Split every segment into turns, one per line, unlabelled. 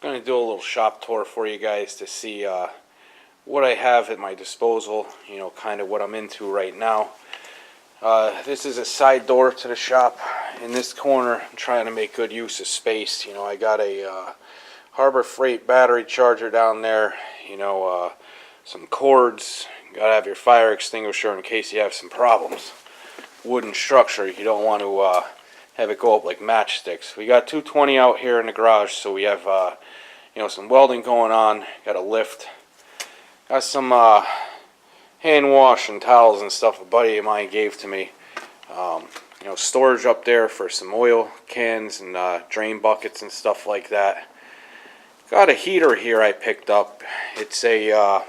Going to do a little shop tour for you guys to see what I have at my disposal, kind of what I'm into right now. This is a side door to the shop. In this corner, I'm trying to make good use of space. I got a Harbor Freight battery charger down there, some cords. Gotta have your fire extinguisher in case you have some problems. Wooden structure, you don't want to have it go up like matchsticks. We got 220 out here in the garage, so we have some welding going on. Got a lift. Got some hand wash and towels and stuff a buddy of mine gave to me. Storage up there for some oil cans and drain buckets and stuff like that. Got a heater here I picked up. It's a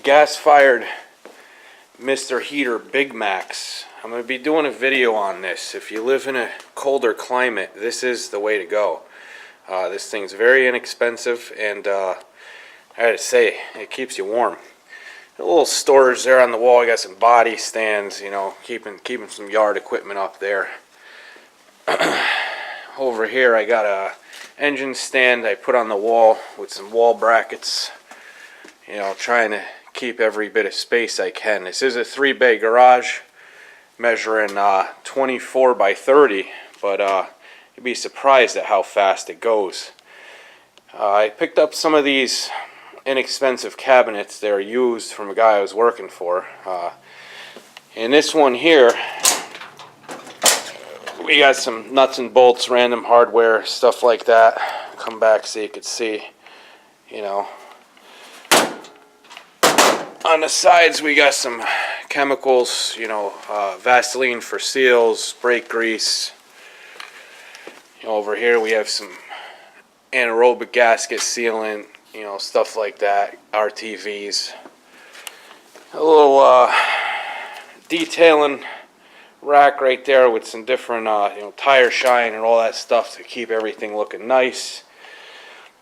gas-fired Mr. Heater Big Max. I'm going to be doing a video on this. If you live in a colder climate, this is the way to go. This thing's very inexpensive, and I gotta say, it keeps you warm. A little storage there on the wall. I got some body stands, keeping some yard equipment up there. Over here I got a engine stand I put on the wall with some wall brackets, trying to keep every bit of space I can. This is a 3-bay garage measuring 24 by 30, but you'd be surprised at how fast it goes. I picked up some of these inexpensive cabinets. They're used from a guy I was working for. In this one here, we got some nuts and bolts, random hardware, stuff like that. Come back so you could see, On the sides we got some chemicals, Vaseline for seals, brake grease. Over here we have some anaerobic gasket sealant, stuff like that, RTVs. A little detailing rack right there with some different tire shine and all that stuff to keep everything looking nice.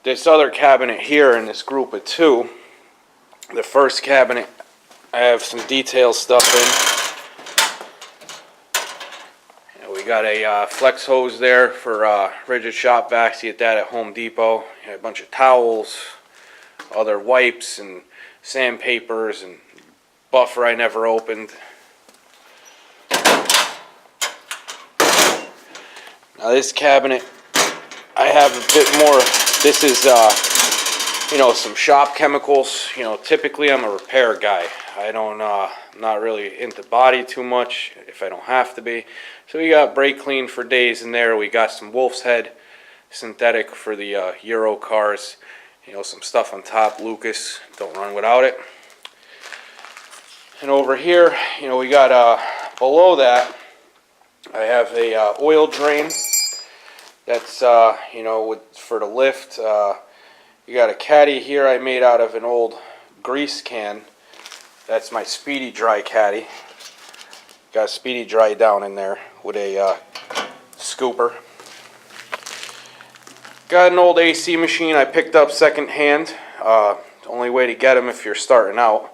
This other cabinet here in this group of two, the first cabinet, I have some detail stuff in. We got a flex hose there for rigid shop vacs. You get that at Home Depot. A bunch of towels, other wipes and sandpapers and buffer I never opened. Now this cabinet, I have a bit more. This is some shop chemicals. Typically I'm a repair guy. I don't, not really into body too much if I don't have to be. So we got brake clean for days in there. We got some Wolf's Head synthetic for the Euro cars. Some stuff on top. Lucas, don't run without it. And over here, we got below that, I have a oil drain. That's for the lift. You got a caddy here I made out of an old grease can. That's my Speedy Dry caddy. Got Speedy Dry down in there with a scooper. Got an old AC machine I picked up secondhand. The only way to get them if you're starting out.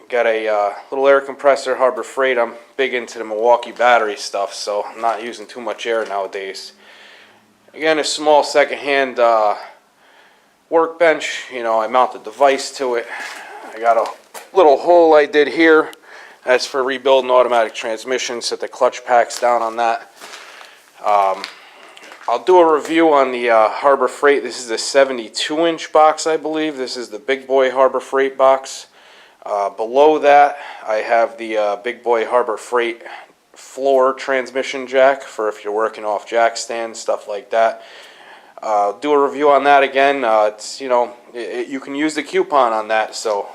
Got a little air compressor, Harbor Freight. I'm big into the Milwaukee battery stuff, so I'm not using too much air nowadays. Again, a small secondhand workbench. I mount the device to it. I got a little hole I did here. That's for rebuilding automatic transmission. Set the clutch packs down on that. I'll do a review on the Harbor Freight. This is a 72-inch box, I believe. This is the big boy Harbor Freight box. Below that, I have the big boy Harbor Freight floor transmission jack for if you're working off jack stands, stuff like that. Do a review on that again. It's you can use the coupon on that, so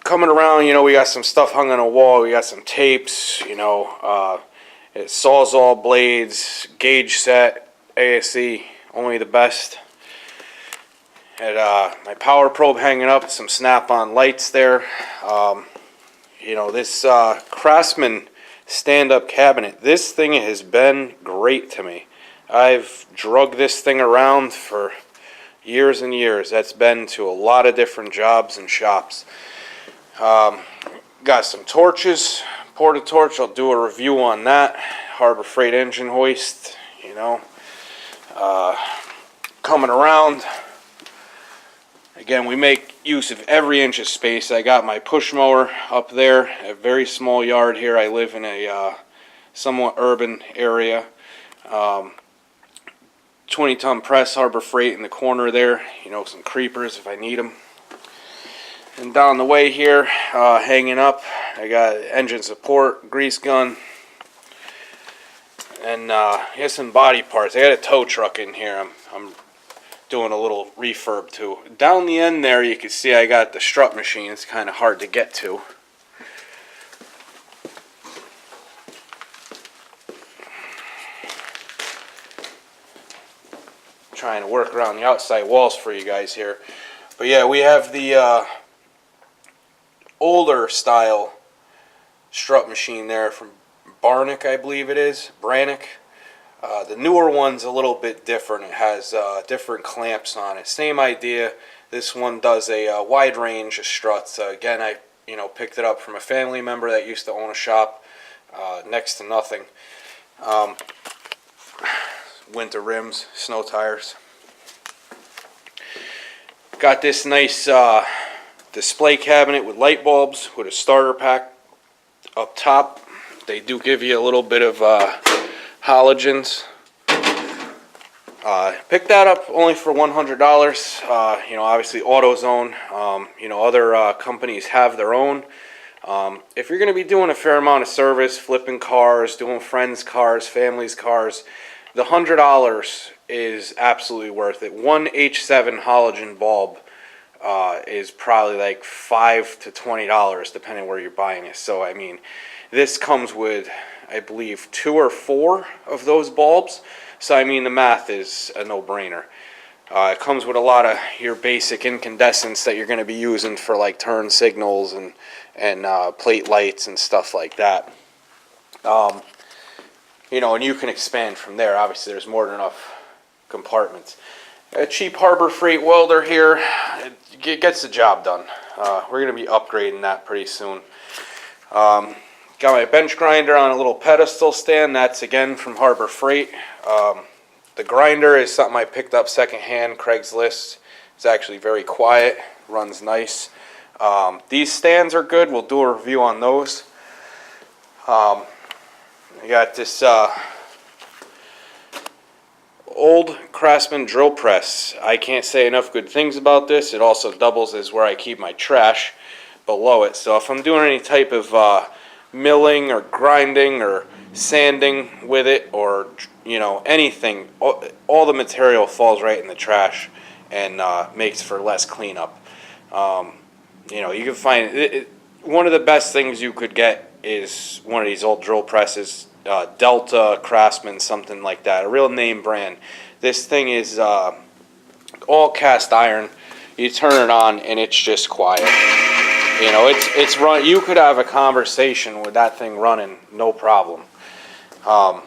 coming around, we got some stuff hung on a wall. We got some tapes, it's Sawzall blades, gauge set, ASE, only the best. Had my power probe hanging up, some snap-on lights there. This Craftsman stand-up cabinet, this thing has been great to me. I've drug this thing around for years and years. That's been to a lot of different jobs and shops. Got some torches, porta torch. I'll do a review on that. Harbor Freight engine hoist, Coming around, again, we make use of every inch of space. I got my push mower up there, a very small yard here. I live in a somewhat urban area. 20-ton press, Harbor Freight in the corner there. You know, some creepers if I need them. And down the way here, hanging up, I got engine support, grease gun, and here's some body parts. I got a tow truck in here. I'm doing a little refurb too. Down the end there, you can see I got the strut machine. It's kind of hard to get to. Trying to work around the outside walls for you guys here. But yeah, we have the older style strut machine there from Barnick, I believe it is. Brannick. The newer one's a little bit different. It has different clamps on it. Same idea. This one does a wide range of struts. Again, I picked it up from a family member that used to own a shop. Next to nothing. Winter rims, snow tires. Got this nice display cabinet with light bulbs with a starter pack up top. They do give you a little bit of halogens. Picked that up only for $100. Obviously AutoZone. Other companies have their own. If you're going to be doing a fair amount of service, flipping cars, doing friends' cars, family's cars, the $100 is absolutely worth it. One H7 halogen bulb is probably like $5 to $20 depending where you're buying it. So I mean, this comes with, I believe, 2 or 4 of those bulbs. So I mean, the math is a no-brainer. It comes with a lot of your basic incandescents that you're going to be using for like turn signals and plate lights and stuff like that. And you can expand from there. Obviously, there's more than enough compartments. A cheap Harbor Freight welder here. It gets the job done. We're going to be upgrading that pretty soon. Got my bench grinder on a little pedestal stand. That's again from Harbor Freight. The grinder is something I picked up secondhand, Craigslist. It's actually very quiet, runs nice. These stands are good. We'll do a review on those. I got this old Craftsman drill press. I can't say enough good things about this. It also doubles as where I keep my trash below it. So if I'm doing any type of milling or grinding or sanding with it, or anything, all the material falls right in the trash and makes for less cleanup. You can find one of the best things you could get is one of these old drill presses, Delta, Craftsman, something like that, a real name brand. This thing is all cast iron. You turn it on and it's just quiet. It's run. You could have a conversation with that thing running, no problem. I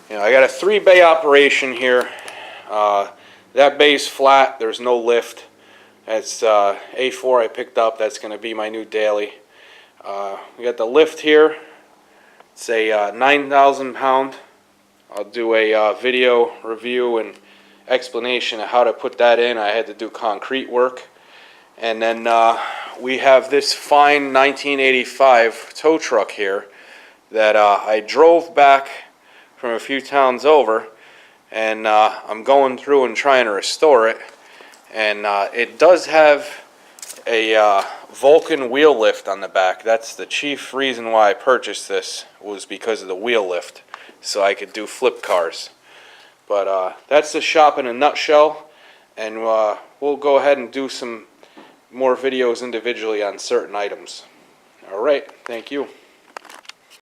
got a 3-bay operation here. That bay's flat. There's no lift. That's A4 I picked up. That's going to be my new daily. We got the lift here. It's a 9,000 pound. I'll do a video review and explanation of how to put that in. I had to do concrete work. And then we have this fine 1985 tow truck here that I drove back from a few towns over, and I'm going through and trying to restore it. And it does have a Vulcan wheel lift on the back. That's the chief reason why I purchased this, was because of the wheel lift, so I could do flip cars. But that's the shop in a nutshell, and we'll go ahead and do some more videos individually on certain items. Alright, thank you.